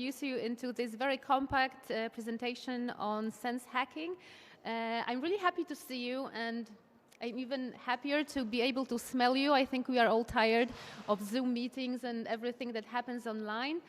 introduce you into this very compact presentation on sense hacking. I'm really happy to see you, and I'm even happier to be able to smell you. I think we are all tired of Zoom meetings and everything that happens online.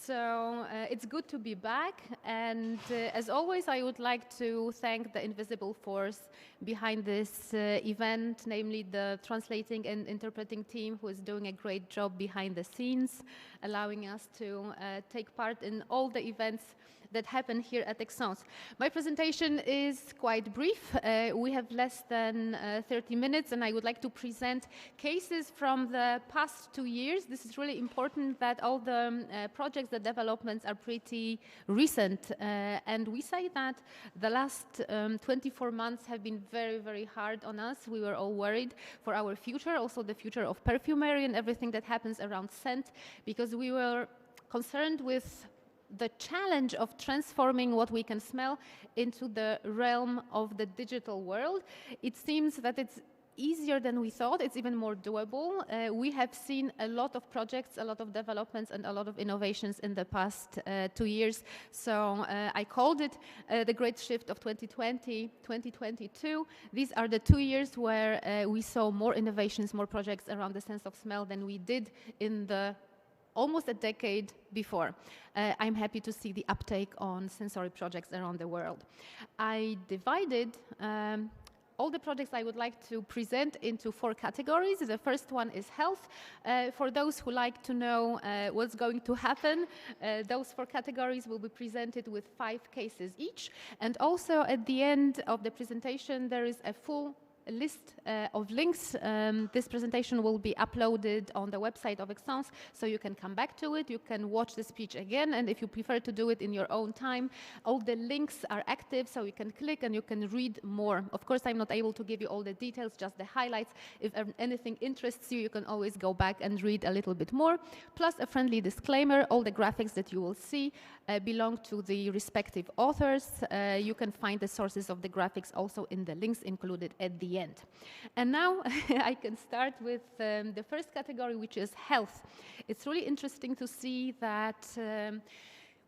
So it's good to be back. And as always, I would like to thank the invisible force behind this event, namely the translating and interpreting team, who is doing a great job behind the scenes, allowing us to take part in all the events that happen here at Excellence. My presentation is quite brief. We have less than 30 minutes, and I would like to present cases from the past 2 years. This is really important that all the projects, the developments are pretty recent. And we say that the last 24 months have been very, very hard on us. We were all worried for our future, also the future of perfumery and everything that happens around scent, because we were concerned with the challenge of transforming what we can smell into the realm of the digital world. It seems that it's easier than we thought. It's even more doable. We have seen a lot of projects, a lot of developments, and a lot of innovations in the past 2 years. So I called it the great shift of 2020, 2022. These are the 2 years where we saw more innovations, more projects around the sense of smell than we did in the almost a decade before. I'm happy to see the uptake on sensory projects around the world. I divided all the projects I would like to present into 4 categories. The first one is health. For those who like to know what's going to happen, those 4 categories will be presented with 5 cases each. And also at the end of the presentation, there is a full list of links. This presentation will be uploaded on the website of Excellence, so you can come back to it, you can watch the speech again, and if you prefer to do it in your own time, all the links are active, so you can click and you can read more. Of course, I'm not able to give you all the details, just the highlights. If anything interests you, you can always go back and read a little bit more. Plus a friendly disclaimer, all the graphics that you will see belong to the respective authors. You can find the sources of the graphics also in the links included at the end. And now I can start with the first category, which is health. It's really interesting to see that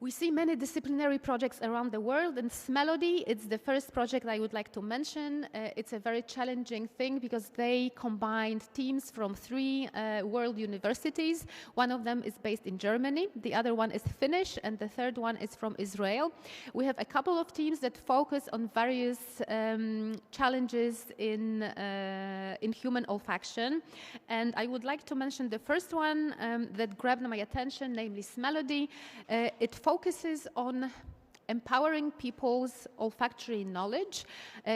we see many disciplinary projects around the world, and Smellody, it's the first project I would like to mention. It's a very challenging thing because they combined teams from 3 world universities. One of them is based in Germany, the other one is Finnish, and the third one is from Israel. We have a couple of teams that focus on various challenges in human olfaction, and I would like to mention the first one that grabbed my attention, namely Smellody. It focuses on empowering people's olfactory knowledge,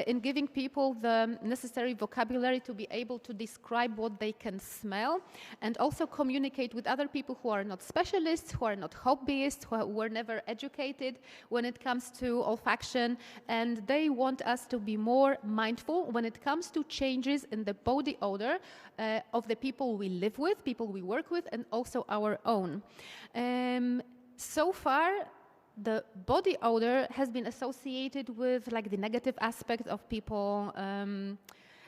in giving people the necessary vocabulary to be able to describe what they can smell, and also communicate with other people who are not specialists, who are not hobbyists, who were never educated when it comes to olfaction, and they want us to be more mindful when it comes to changes in the body odor of the people we live with, people we work with, and also our own. So far, the body odor has been associated with like the negative aspect of people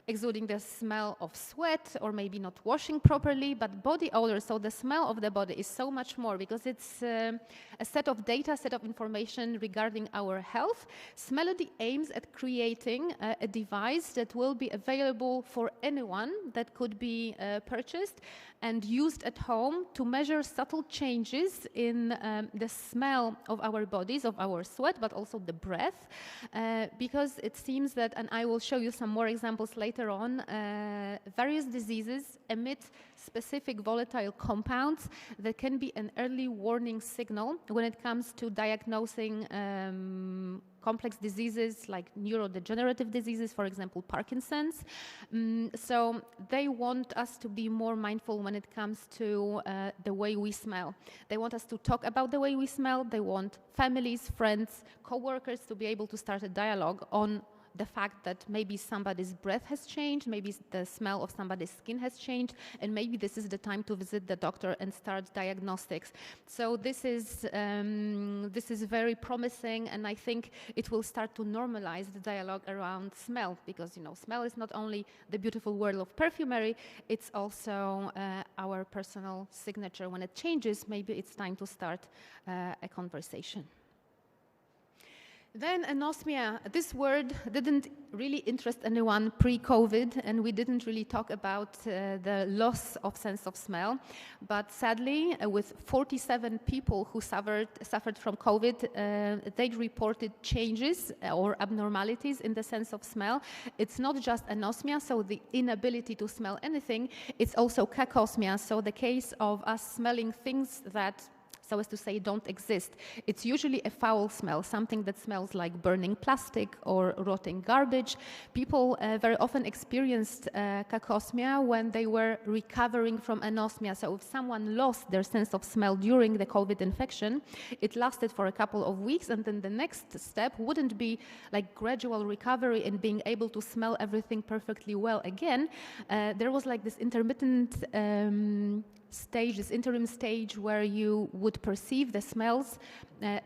exuding the smell of sweat or maybe not washing properly, but body odor, so the smell of the body, is so much more because it's a set of data, set of information regarding our health. Smellody aims at creating a device that will be available for anyone, that could be purchased and used at home to measure subtle changes in the smell of our bodies, of our sweat, but also the breath, because it seems that, and I will show you some more examples later on, various diseases emit specific volatile compounds that can be an early warning signal when it comes to diagnosing complex diseases like neurodegenerative diseases, for example, Parkinson's. So they want us to be more mindful when it comes to the way we smell. They want us to talk about the way we smell. They want families, friends, co-workers to be able to start a dialogue on the fact that maybe somebody's breath has changed, maybe the smell of somebody's skin has changed, and maybe this is the time to visit the doctor and start diagnostics. So this is very promising, and I think it will start to normalize the dialogue around smell, because smell is not only the beautiful world of perfumery, it's also our personal signature. When it changes, maybe it's time to start a conversation. Then anosmia. This word didn't really interest anyone pre-COVID, and we didn't really talk about the loss of sense of smell. But sadly, with 47 people who suffered from COVID, they reported changes or abnormalities in the sense of smell. It's not just anosmia, so the inability to smell anything. It's also cacosmia, so the case of us smelling things that, so as to say, don't exist. It's usually a foul smell, something that smells like burning plastic or rotting garbage. People very often experienced cacosmia when they were recovering from anosmia. So if someone lost their sense of smell during the COVID infection, it lasted for a couple of weeks, and then the next step wouldn't be like gradual recovery and being able to smell everything perfectly well again. There was like this intermittent stage, this interim stage where you would perceive the smells,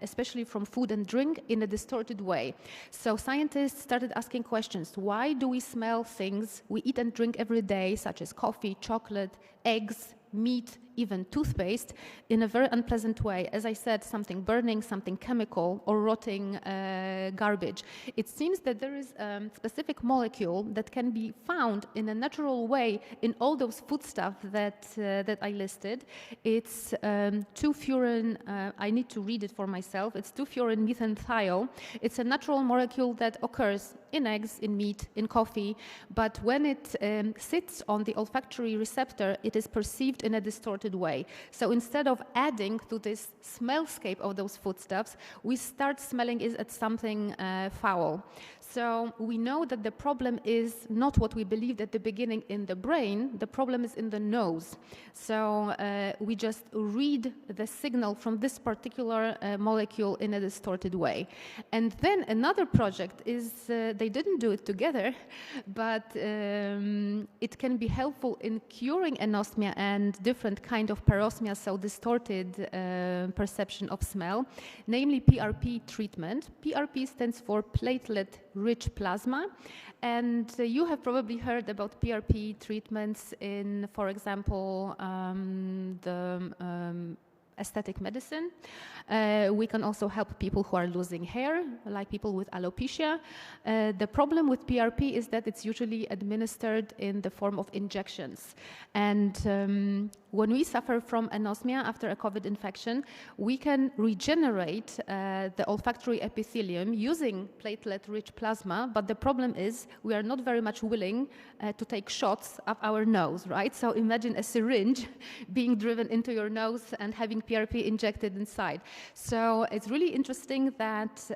especially from food and drink, in a distorted way. So scientists started asking questions. Why do we smell things we eat and drink every day, such as coffee, chocolate, eggs, meat, even toothpaste, in a very unpleasant way? As I said, something burning, something chemical, or rotting garbage. It seems that there is a specific molecule that can be found in a natural way in all those foodstuff that I listed. It's 2-furan, I need to read it for myself, it's 2-furan methanethiol. It's a natural molecule that occurs in eggs, in meat, in coffee, but when it sits on the olfactory receptor, it is perceived in a distorted way. So instead of adding to this smellscape of those foodstuffs, we start smelling it as something foul. So we know that the problem is not what we believed at the beginning in the brain, the problem is in the nose. So we just read the signal from this particular molecule in a distorted way. And then another project is, they didn't do it together, but it can be helpful in curing anosmia and different kind of parosmia, so distorted perception of smell, namely PRP treatment. PRP stands for platelet-rich plasma, and you have probably heard about PRP treatments in, for example, aesthetic medicine. We can also help people who are losing hair, like people with alopecia. The problem with PRP is that it's usually administered in the form of injections. And when we suffer from anosmia after a COVID infection, we can regenerate the olfactory epithelium using platelet-rich plasma, but the problem is we are not very much willing to take shots up our nose, right? So imagine a syringe being driven into your nose and having PRP injected inside. So it's really interesting that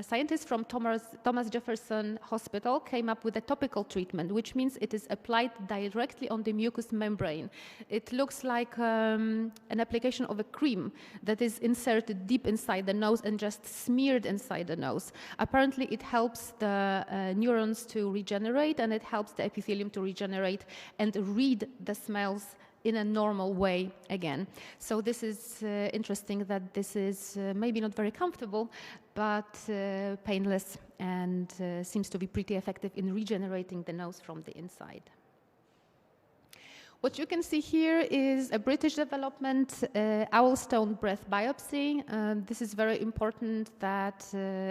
scientists from Thomas Jefferson Hospital came up with a topical treatment, which means it is applied directly on the mucous membrane. It looks like an application of a cream that is inserted deep inside the nose and just smeared inside the nose. Apparently, it helps the neurons to regenerate, and it helps the epithelium to regenerate and read the smells in a normal way again. So this is interesting that this is maybe not very comfortable, but painless, and seems to be pretty effective in regenerating the nose from the inside. What you can see here is a British development, owlstone breath biopsy. This is very important that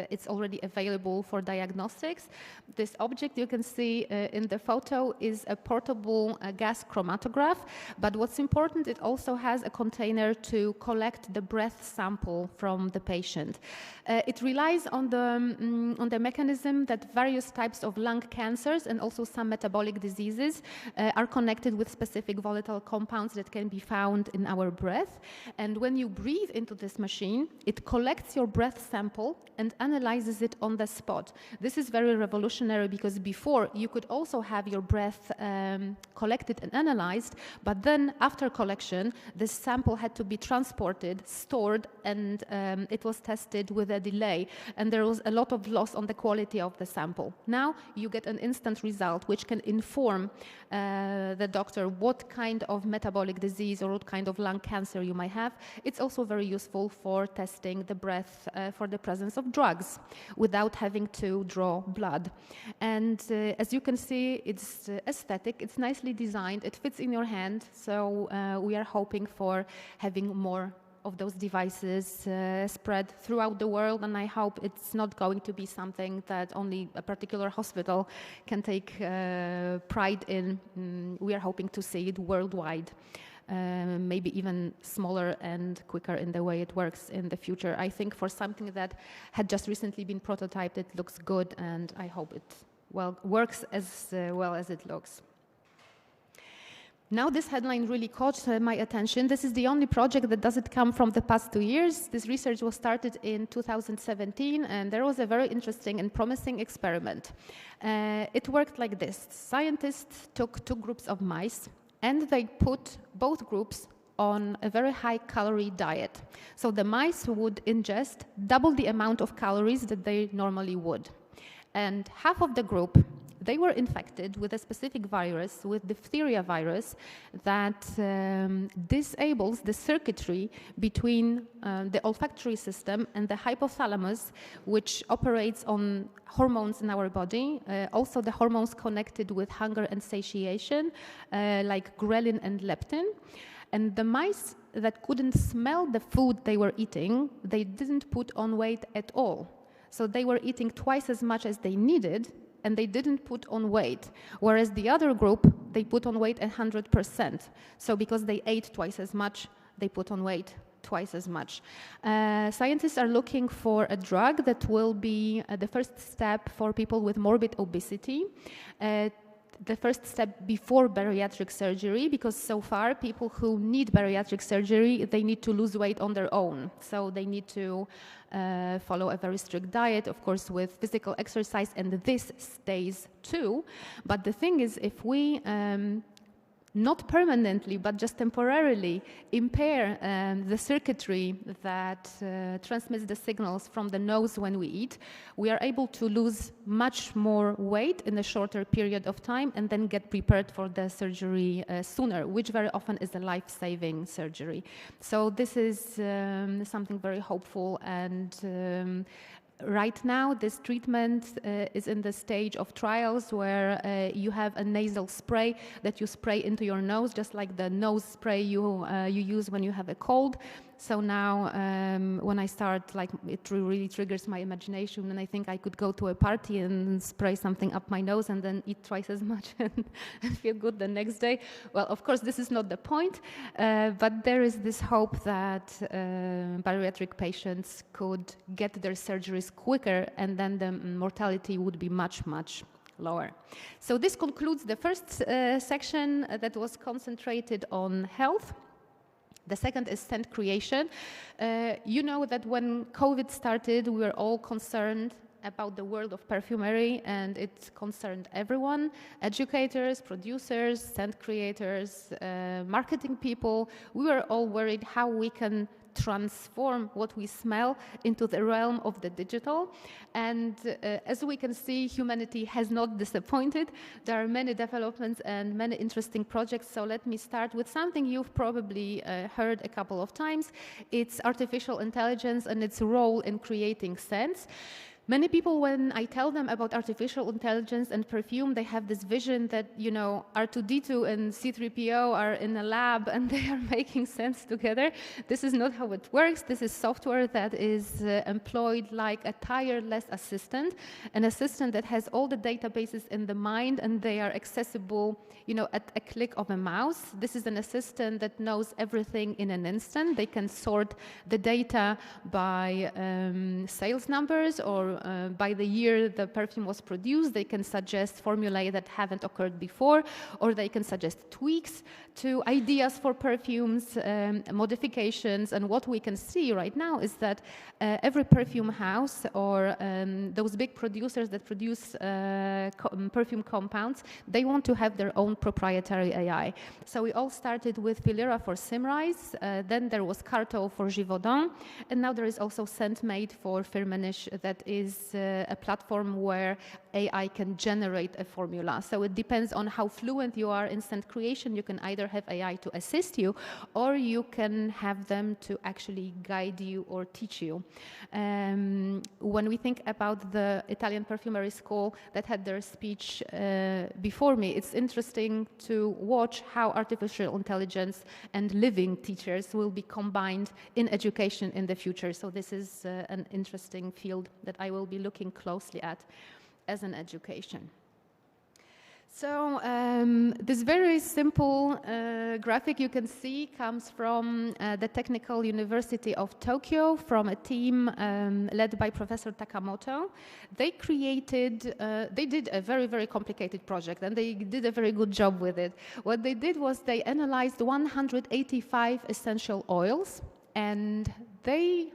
it's already available for diagnostics. This object you can see in the photo is a portable gas chromatograph, but what's important, it also has a container to collect the breath sample from the patient. It relies on the mechanism that various types of lung cancers and also some metabolic diseases are connected with specific specific volatile compounds that can be found in our breath. And when you breathe into this machine, it collects your breath sample and analyzes it on the spot. This is very revolutionary because before you could also have your breath collected and analyzed, but then after collection, this sample had to be transported, stored, and it was tested with a delay. And there was a lot of loss on the quality of the sample. Now you get an instant result which can inform the doctor what kind of metabolic disease or what kind of lung cancer you might have. It's also very useful for testing the breath for the presence of drugs without having to draw blood. And as you can see, it's aesthetic, it's nicely designed, it fits in your hand, so we are hoping for having more of those devices spread throughout the world, and I hope it's not going to be something that only a particular hospital can take pride in. We are hoping to see it worldwide, maybe even smaller and quicker in the way it works in the future. I think for something that had just recently been prototyped, it looks good, and I hope it works as well as it looks. Now this headline really caught my attention. This is the only project that doesn't come from the past 2 years. This research was started in 2017, and there was a very interesting and promising experiment. It worked like this. Scientists took 2 groups of mice, and they put both groups on a very high-calorie diet. So the mice would ingest double the amount of calories that they normally would. And half of the group, they were infected with a specific virus, with diphtheria virus, that disables the circuitry between the olfactory system and the hypothalamus, which operates on hormones in our body, also the hormones connected with hunger and satiation, like ghrelin and leptin. And the mice that couldn't smell the food they were eating, they didn't put on weight at all. So they were eating twice as much as they needed, and they didn't put on weight, whereas the other group, they put on weight 100%. So because they ate twice as much, they put on weight twice as much. Scientists are looking for a drug that will be the first step for people with morbid obesity, the first step before bariatric surgery, because so far people who need bariatric surgery, they need to lose weight on their own. So they need to follow a very strict diet, of course, with physical exercise, and this stays too. But the thing is, if we not permanently, but just temporarily impair the circuitry that transmits the signals from the nose when we eat, we are able to lose much more weight in a shorter period of time and then get prepared for the surgery sooner, which very often is a life-saving surgery. So this is something very hopeful, and right now, this treatment is in the stage of trials where you have a nasal spray that you spray into your nose, just like the nose spray you use when you have a cold. So now, when I start, it really triggers my imagination, and I think I could go to a party and spray something up my nose and then eat twice as much and feel good the next day. Well, of course, this is not the point, but there is this hope that bariatric patients could get their surgeries quicker, and then the mortality would be much, much lower. So this concludes the first section that was concentrated on health. The second is scent creation. You know that when COVID started, we were all concerned about the world of perfumery, and it concerned everyone: educators, producers, scent creators, marketing people. We were all worried how we can transform what we smell into the realm of the digital. And as we can see, humanity has not disappointed. There are many developments and many interesting projects. So let me start with something you've probably heard a couple of times. It's artificial intelligence and its role in creating scents. Many people, when I tell them about artificial intelligence and perfume, they have this vision that, you know, R2-D2 and C3PO are in a lab and they are making sense together. This is not how it works. This is software that is employed like a tireless assistant, an assistant that has all the databases in the mind and they are accessible, you know, at a click of a mouse. This is an assistant that knows everything in an instant. They can sort the data by sales numbers or by the year the perfume was produced, they can suggest formulae that haven't occurred before, or they can suggest tweaks to ideas for perfumes, modifications. And what we can see right now is that every perfume house or those big producers that produce perfume compounds, they want to have their own proprietary AI. So we all started with Filera for Simrise, then there was Carto for Givaudan, and now there is also ScentMate for Firmenich, that is a platform where AI can generate a formula. So it depends on how fluent you are in scent creation. You can either have AI to assist you, or you can have them to actually guide you or teach you. When we think about the Italian perfumery school that had their speech before me, it's interesting to watch how artificial intelligence and living teachers will be combined in education in the future. So this is an interesting field that I will be looking closely at as an education. So this very simple graphic you can see comes from the Technical University of Tokyo, from a team led by Professor Takamoto. They did a very, very complicated project, and they did a very good job with it. What they did was they analyzed 185 essential oils, and they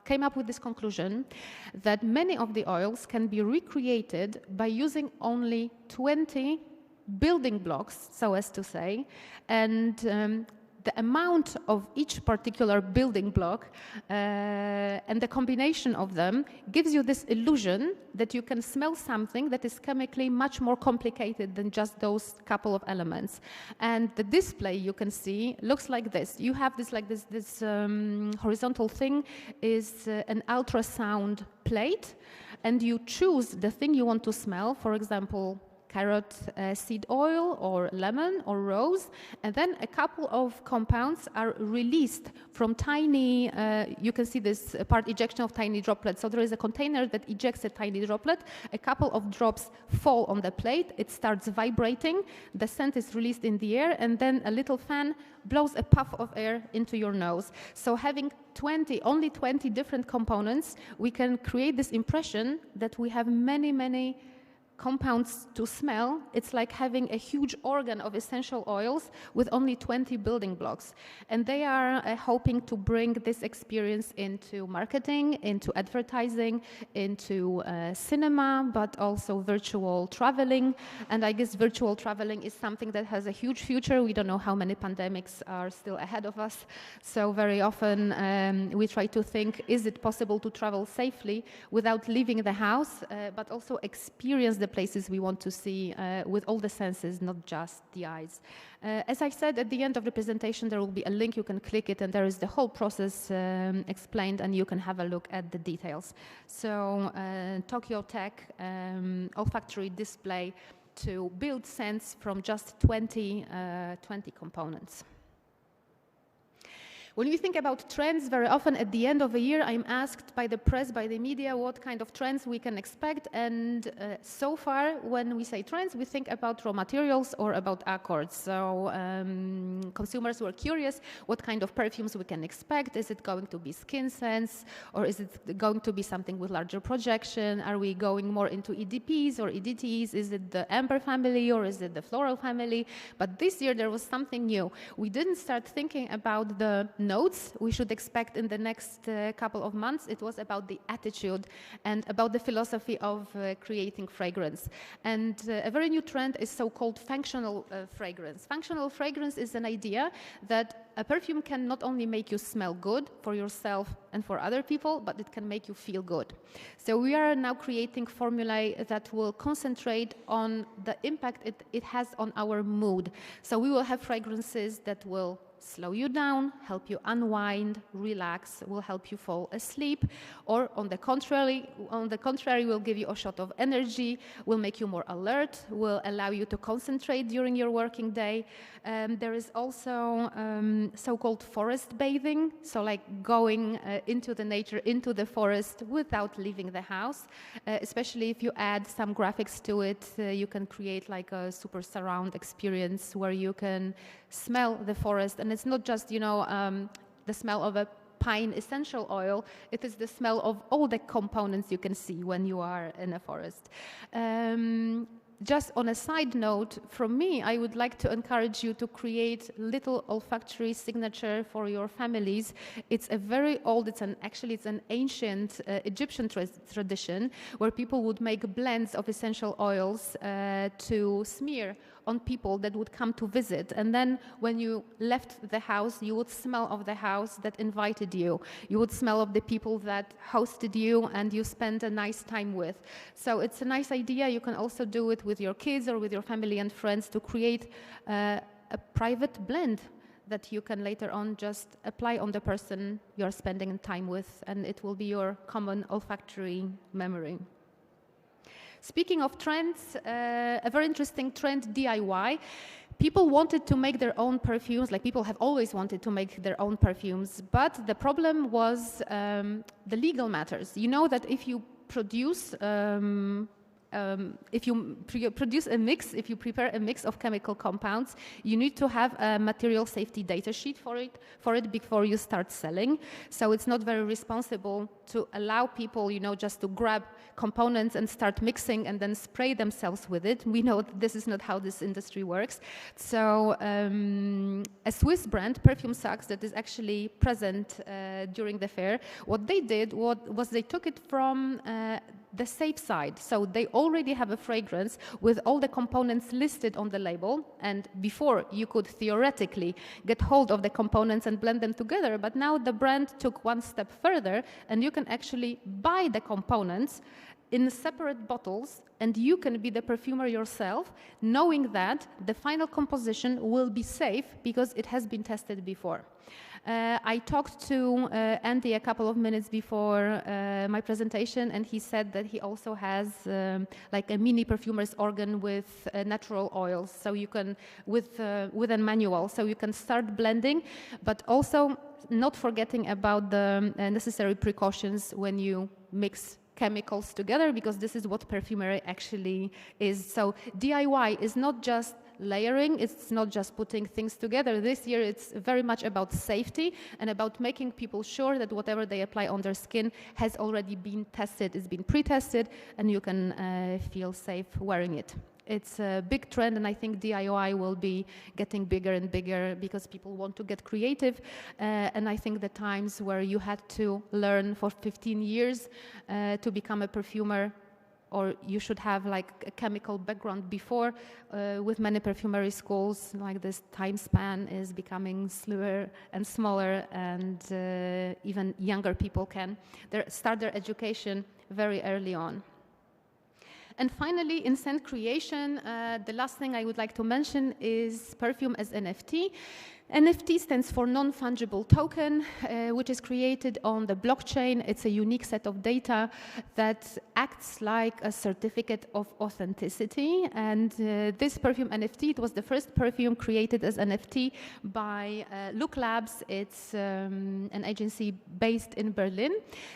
came up with this conclusion that many of the oils can be recreated by using only 20 building blocks, so as to say, and the amount of each particular building block and the combination of them gives you this illusion that you can smell something that is chemically much more complicated than just those couple of elements. And the display you can see looks like this. You have this horizontal thing is an ultrasound plate, and you choose the thing you want to smell, for example, carrot seed oil or lemon or rose, and then a couple of compounds are released from tiny, you can see this part ejection of tiny droplets. So there is a container that ejects a tiny droplet, a couple of drops fall on the plate, it starts vibrating, the scent is released in the air, and then a little fan blows a puff of air into your nose. So having only 20 different components, we can create this impression that we have many, many compounds to smell. It's like having a huge organ of essential oils with only 20 building blocks. And they are hoping to bring this experience into marketing, into advertising, into cinema, but also virtual traveling. And I guess virtual traveling is something that has a huge future. We don't know how many pandemics are still ahead of us. So very often we try to think, is it possible to travel safely without leaving the house, but also experience the places we want to see with all the senses, not just the eyes. As I said, at the end of the presentation, there will be a link. You can click it, and there is the whole process explained, and you can have a look at the details. So Tokyo Tech olfactory display to build scents from just 20 components. When you think about trends, very often at the end of a year, I'm asked by the press, by the media, what kind of trends we can expect. And so far, when we say trends, we think about raw materials or about accords. So consumers were curious what kind of perfumes we can expect. Is it going to be skin scents, or is it going to be something with larger projection? Are we going more into EDPs or EDTs? Is it the amber family, or is it the floral family? But this year, there was something new. We didn't start thinking about the notes we should expect in the next couple of months. It was about the attitude and about the philosophy of creating fragrance. And a very new trend is so-called functional fragrance. Functional fragrance is an idea that a perfume can not only make you smell good for yourself and for other people, but it can make you feel good. So we are now creating formulae that will concentrate on the impact it has on our mood. So we will have fragrances that will slow you down, help you unwind, relax, will help you fall asleep, or on the contrary, will give you a shot of energy, will make you more alert, will allow you to concentrate during your working day. There is also so-called forest bathing, so like going into the nature, into the forest without leaving the house. Especially if you add some graphics to it, you can create like a super surround experience where you can smell the forest. And it's not just, the smell of a pine essential oil, it is the smell of all the components you can see when you are in a forest. Just on a side note, from me, I would like to encourage you to create little olfactory signature for your families. It's a very old, it's an ancient Egyptian tradition where people would make blends of essential oils to smear on people that would come to visit. And then when you left the house, you would smell of the house that invited you. You would smell of the people that hosted you and you spent a nice time with. So it's a nice idea. You can also do it with your kids or with your family and friends to create a private blend that you can later on just apply on the person you're spending time with, and it will be your common olfactory memory. Speaking of trends, a very interesting trend, DIY. People wanted to make their own perfumes, like people have always wanted to make their own perfumes, but the problem was the legal matters. You know that if you produce if you prepare a mix of chemical compounds, you need to have a material safety data sheet for it before you start selling. So it's not very responsible to allow people, just to grab components and start mixing and then spray themselves with it. We know that this is not how this industry works. So a Swiss brand, Perfume, that is actually present during the fair, what they did was they took it from the safe side. So they already have a fragrance with all the components listed on the label, and before you could theoretically get hold of the components and blend them together, but now the brand took one step further and you can actually buy the components in separate bottles, and you can be the perfumer yourself, knowing that the final composition will be safe because it has been tested before. I talked to Andy a couple of minutes before my presentation, and he said that he also has like a mini perfumer's organ with natural oils, so you can with a manual, so you can start blending, but also not forgetting about the necessary precautions when you mix chemicals together, because this is what perfumery actually is. So DIY is not just layering, it's not just putting things together. This year it's very much about safety and about making people sure that whatever they apply on their skin has already been tested, it's been pre-tested, and you can feel safe wearing it. It's a big trend, and I think DIY will be getting bigger and bigger because people want to get creative. And I think the times where you had to learn for 15 years to become a perfumer, or you should have like a chemical background before, with many perfumery schools, like this time span is becoming slower and smaller, and even younger people can start their education very early on. And finally, in scent creation, the last thing I would like to mention is Perfume as NFT. NFT stands for non-fungible token, which is created on the blockchain. It's a unique set of data that acts like a certificate of authenticity. And this Perfume NFT, it was the first perfume created as NFT by Look Labs. It's an agency based in Berlin.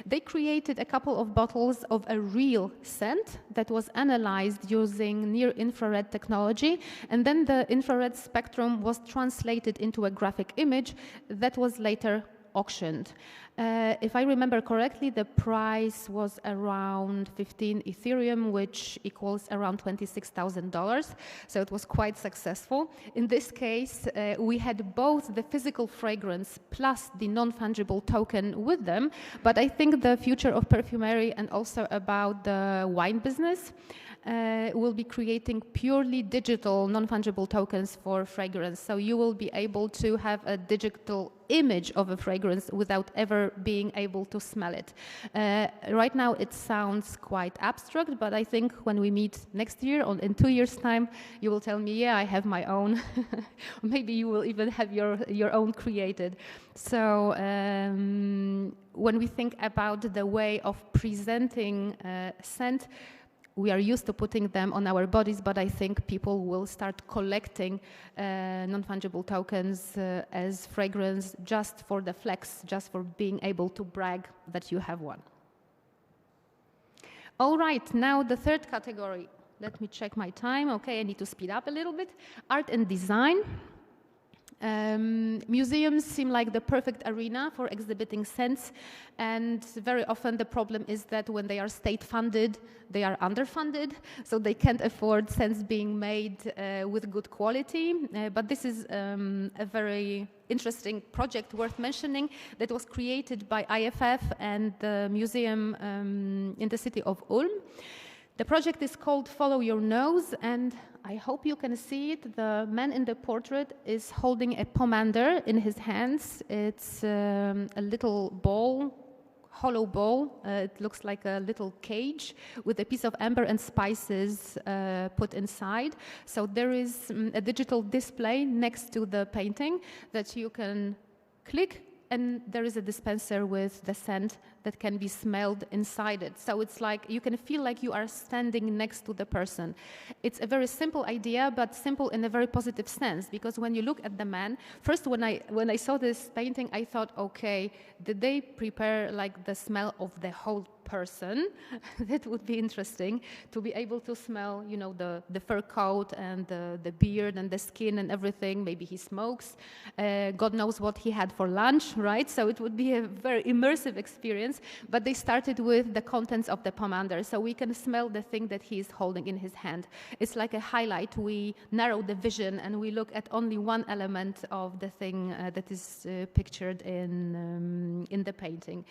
They created a couple of bottles of a real scent that was analyzed using near-infrared technology. And then the infrared spectrum was translated into a graphic image that was later auctioned. If I remember correctly, the price was around 15 Ethereum, which equals around $26,000. So it was quite successful. In this case, we had both the physical fragrance plus the non-fungible token with them. But I think the future of perfumery and also about the wine business will be creating purely digital non-fungible tokens for fragrance. So you will be able to have a digital image of a fragrance without ever being able to smell it. Right now it sounds quite abstract, but I think when we meet next year, in 2 years' time, you will tell me, yeah, I have my own. Maybe you will even have your own created. So when we think about the way of presenting scent, we are used to putting them on our bodies, but I think people will start collecting non-fungible tokens as fragrance just for the flex, just for being able to brag that you have one. All right, now the third category. Let me check my time. Okay, I need to speed up a little bit. Art and design. Museums seem like the perfect arena for exhibiting scents, and very often the problem is that when they are state-funded, they are underfunded, so they can't afford scents being made with good quality. But this is a very interesting project worth mentioning that was created by IFF and the museum in the city of Ulm. The project is called Follow Your Nose, and I hope you can see it. The man in the portrait is holding a pomander in his hands. It's a little ball, hollow ball. It looks like a little cage with a piece of amber and spices put inside. So there is a digital display next to the painting that you can click, and there is a dispenser with the scent that can be smelled inside it. So it's like you can feel like you are standing next to the person. It's a very simple idea, but simple in a very positive sense, because when you look at the man, first when I saw this painting, I thought, okay, did they prepare like the smell of the whole person? That would be interesting to be able to smell, you know, the fur coat and the beard and the skin and everything. Maybe he smokes. God knows what he had for lunch, right? So it would be a very immersive experience. But they started with the contents of the pomander, so we can smell the thing that he is holding in his hand. It's like a highlight. We narrow the vision and we look at only one element of the thing that is pictured in the painting.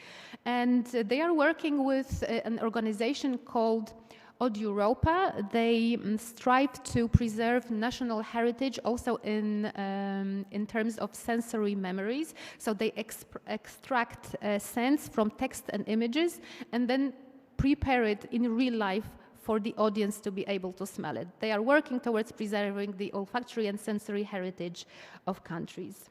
And they are working with an organization called Olorama. They strive to preserve national heritage also in terms of sensory memories. So they extract scents from text and images and then prepare it in real life for the audience to be able to smell it. They are working towards preserving the olfactory and sensory heritage of countries.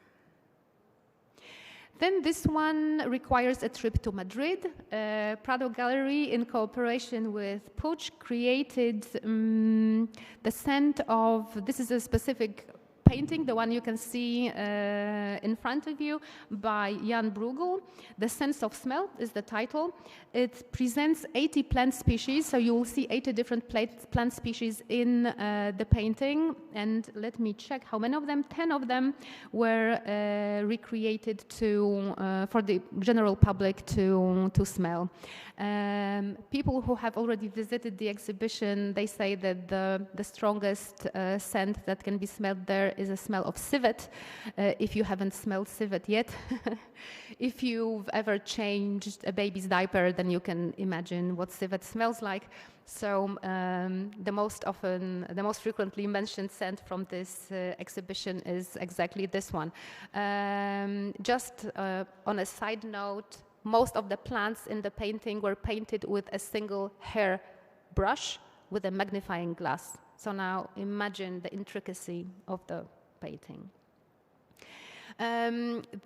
Then this one requires a trip to Madrid. Prado Gallery, in cooperation with Puig, created the scent of, this is a specific painting, the one you can see in front of you, by Jan Bruegel. The Sense of Smell is the title. It presents 80 plant species, so you will see 80 different plant species in the painting. And let me check how many of them. 10 of them were recreated for the general public to smell. People who have already visited the exhibition, they say that the strongest scent that can be smelled there is a smell of civet, if you haven't smelled civet yet. If you've ever changed a baby's diaper, then you can imagine what civet smells like. So the most frequently mentioned scent from this exhibition is exactly this one. Just on a side note, most of the plants in the painting were painted with a single hair brush with a magnifying glass. So now imagine the intricacy of the painting.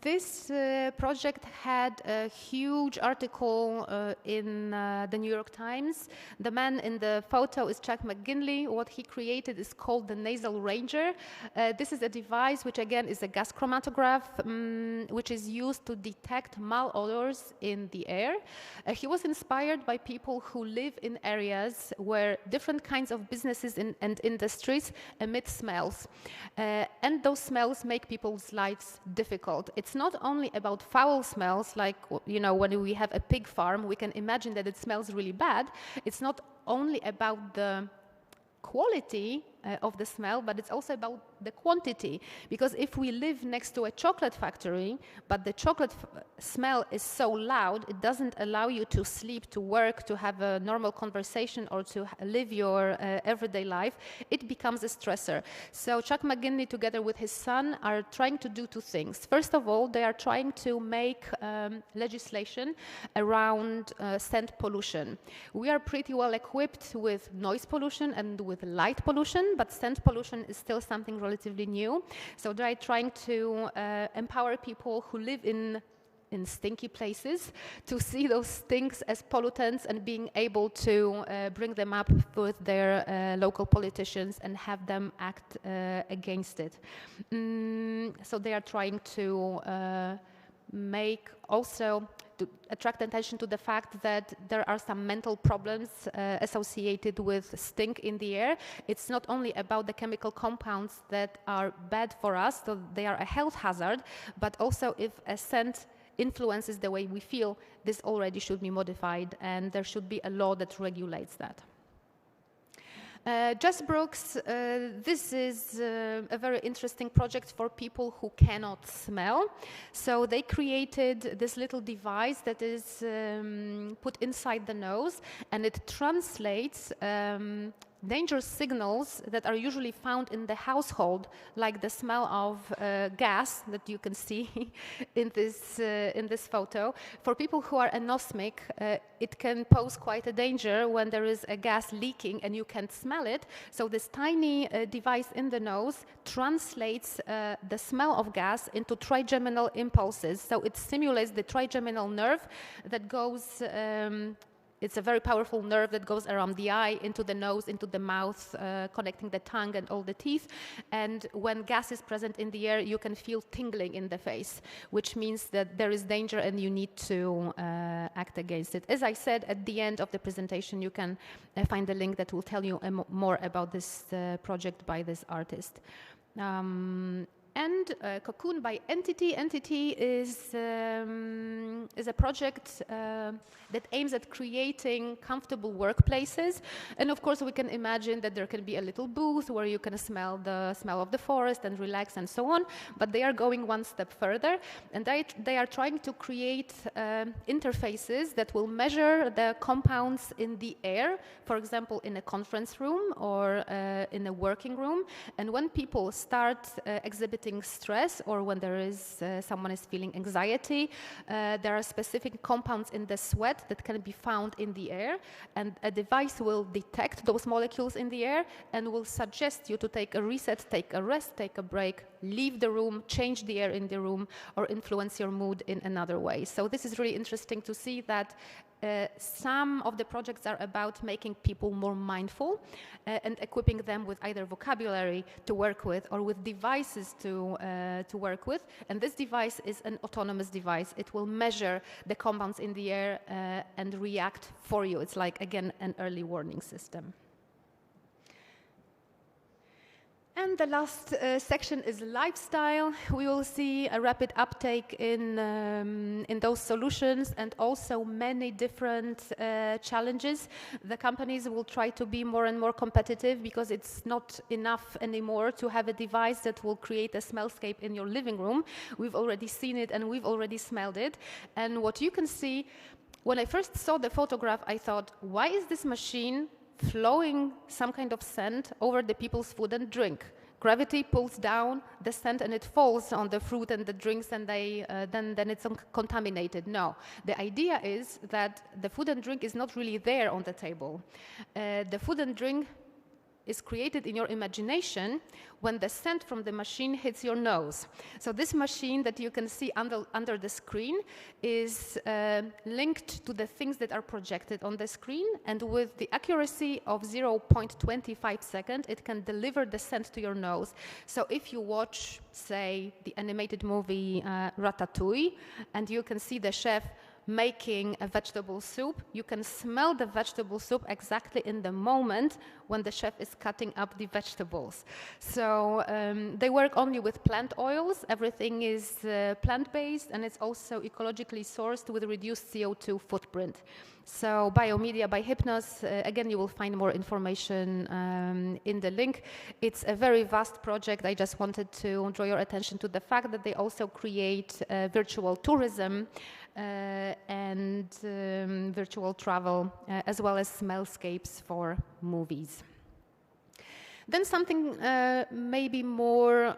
This project had a huge article in the New York Times. The man in the photo is Chuck McGinley. What he created is called the Nasal Ranger. This is a device which again is a gas chromatograph which is used to detect malodors in the air. He was inspired by people who live in areas where different kinds of businesses and industries emit smells. And those smells make people's lives difficult. It's not only about foul smells, like, you know, when we have a pig farm, we can imagine that it smells really bad. It's not only about the quality of the smell, but it's also about the quantity. Because if we live next to a chocolate factory, but the chocolate smell is so loud, it doesn't allow you to sleep, to work, to have a normal conversation, or to live your everyday life, it becomes a stressor. So Chuck McGinley, together with his son, are trying to do two things. First of all, they are trying to make legislation around scent pollution. We are pretty well equipped with noise pollution and with light pollution, but scent pollution is still something relatively new. So they're trying to empower people who live in stinky places to see those stinks as pollutants and being able to bring them up with their local politicians and have them act against it. So they are trying to make also to attract attention to the fact that there are some mental problems associated with stink in the air. It's not only about the chemical compounds that are bad for us, so they are a health hazard, but also if a scent influences the way we feel, this already should be modified, and there should be a law that regulates that. Jess Brooks, this is a very interesting project for people who cannot smell. So they created this little device that is put inside the nose, and it translates danger signals that are usually found in the household, like the smell of gas that you can see in this photo. For people who are anosmic, it can pose quite a danger when there is a gas leaking and you can't smell it. So this tiny device in the nose translates the smell of gas into trigeminal impulses. So it simulates the trigeminal nerve that goes it's a very powerful nerve that goes around the eye, into the nose, into the mouth, connecting the tongue and all the teeth. And when gas is present in the air, you can feel tingling in the face, which means that there is danger and you need to act against it. As I said, at the end of the presentation, you can find a link that will tell you more about this project by this artist. And Cocoon by Entity. Entity is a project that aims at creating comfortable workplaces. And of course, we can imagine that there can be a little booth where you can smell the smell of the forest and relax and so on. But they are going one step further. And they are trying to create interfaces that will measure the compounds in the air, for example, in a conference room or in a working room. And when people start exhibiting stress, or when there is someone is feeling anxiety, there are specific compounds in the sweat that can be found in the air, and a device will detect those molecules in the air and will suggest you to take a reset, take a rest, take a break, leave the room, change the air in the room, or influence your mood in another way. So this is really interesting to see that some of the projects are about making people more mindful and equipping them with either vocabulary to work with or with devices to work with. And this device is an autonomous device. It will measure the compounds in the air and react for you. It's like, again, an early warning system. And the last section is lifestyle. We will see a rapid uptake in those solutions, and also many different challenges. The companies will try to be more and more competitive, because it's not enough anymore to have a device that will create a smellscape in your living room. We've already seen it and we've already smelled it. And what you can see, when I first saw the photograph, I thought, why is this machine flowing some kind of scent over the people's food and drink? Gravity pulls down the scent and it falls on the fruit and the drinks, and then it's contaminated. No, the idea is that the food and drink is not really there on the table. The food and drink is created in your imagination when the scent from the machine hits your nose. So this machine that you can see under the screen is linked to the things that are projected on the screen, and with the accuracy of 0.25 seconds, it can deliver the scent to your nose. So if you watch, say, the animated movie Ratatouille, and you can see the chef making a vegetable soup, you can smell the vegetable soup exactly in the moment when the chef is cutting up the vegetables. So they work only with plant oils. Everything is plant-based, and it's also ecologically sourced with reduced CO2 footprint. So Biomedia by Hypnos, again, you will find more information in the link. It's a very vast project. I just wanted to draw your attention to the fact that they also create virtual tourism and virtual travel, as well as smellscapes for movies. Then something maybe more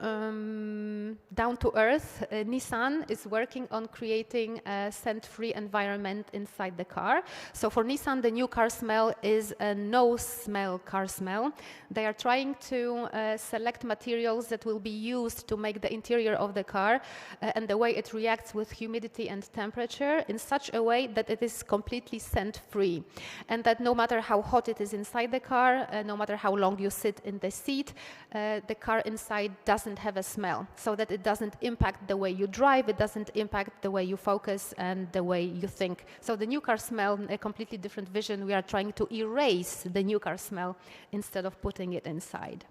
down to earth. Nissan is working on creating a scent-free environment inside the car. So for Nissan, the new car smell is a no-smell car smell. They are trying to select materials that will be used to make the interior of the car and the way it reacts with humidity and temperature in such a way that it is completely scent-free, and that no matter how hot it is inside the car, no matter how long you sit in in the seat, the car inside doesn't have a smell, so that it doesn't impact the way you drive, it doesn't impact the way you focus and the way you think. So the new car smell, a completely different vision. We are trying to erase the new car smell instead of putting it inside.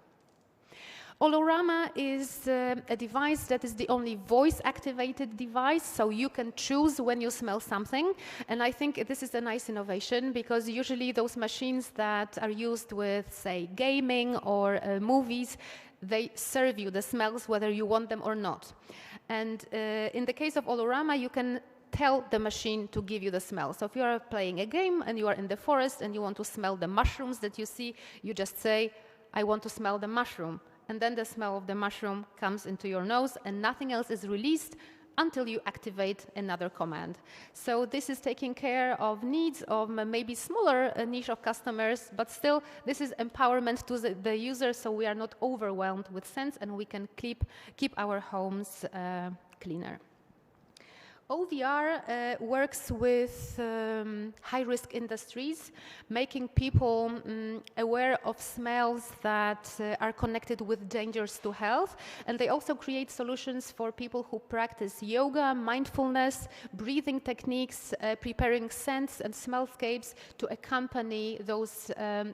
Olorama is a device that is the only voice-activated device, so you can choose when you smell something. And I think this is a nice innovation, because usually those machines that are used with, say, gaming or movies, they serve you the smells whether you want them or not. And in the case of Olorama, you can tell the machine to give you the smell. So if you are playing a game and you are in the forest and you want to smell the mushrooms that you see, you just say, I want to smell the mushroom. And then the smell of the mushroom comes into your nose and nothing else is released until you activate another command. So this is taking care of needs of maybe smaller niche of customers, but still this is empowerment to the user, so we are not overwhelmed with scents and we can keep our homes cleaner. OVR works with high-risk industries, making people aware of smells that are connected with dangers to health. And they also create solutions for people who practice yoga, mindfulness, breathing techniques, preparing scents and smellscapes to accompany those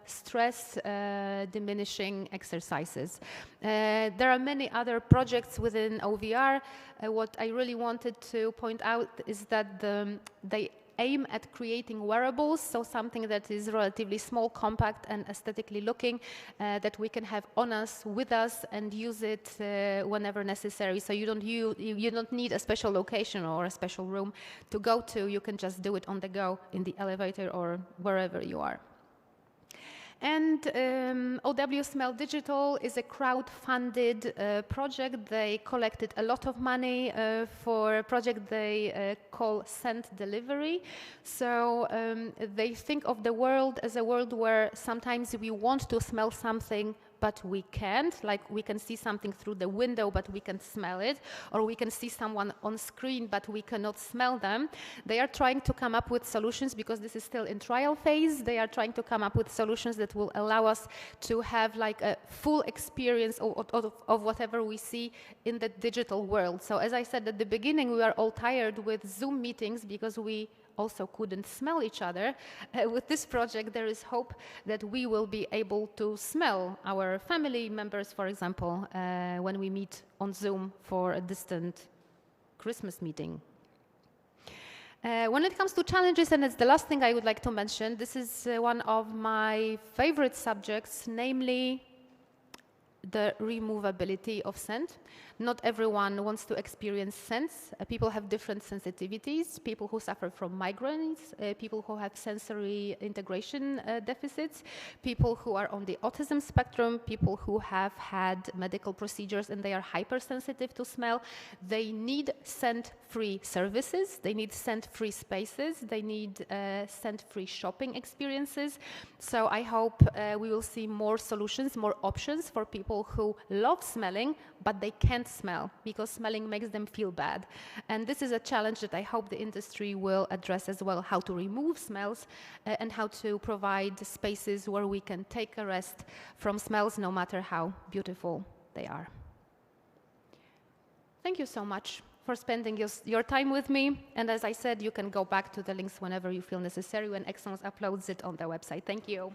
stress-diminishing exercises. There are many other projects within OVR. What I really wanted to point out is that they aim at creating wearables, so something that is relatively small, compact, and aesthetically looking, that we can have on us, with us, and use it whenever necessary. So you don't need a special location or a special room to go to. You can just do it on the go in the elevator or wherever you are. And OW Smell Digital is a crowd-funded project. They collected a lot of money for a project they call Scent Delivery. So they think of the world as a world where sometimes we want to smell something, but we can't. Like, we can see something through the window, but we can smell it. Or we can see someone on screen, but we cannot smell them. They are trying to come up with solutions, because this is still in trial phase. They are trying to come up with solutions that will allow us to have like a full experience of whatever we see in the digital world. So as I said at the beginning, we are all tired with Zoom meetings because we also couldn't smell each other. With this project, there is hope that we will be able to smell our family members, for example, when we meet on Zoom for a distant Christmas meeting. When it comes to challenges, and it's the last thing I would like to mention, this is one of my favorite subjects, namely the removability of scent. Not everyone wants to experience scents. People have different sensitivities. People who suffer from migraines, people who have sensory integration deficits, people who are on the autism spectrum, people who have had medical procedures and they are hypersensitive to smell. They need scent-free services. They need scent-free spaces. They need scent-free shopping experiences. So I hope we will see more solutions, more options for people who love smelling, but they can't smell because smelling makes them feel bad. And this is a challenge that I hope the industry will address as well, how to remove smells and how to provide spaces where we can take a rest from smells, no matter how beautiful they are. Thank you so much for spending your time with me. And as I said, you can go back to the links whenever you feel necessary when Excellence uploads it on their website. Thank you.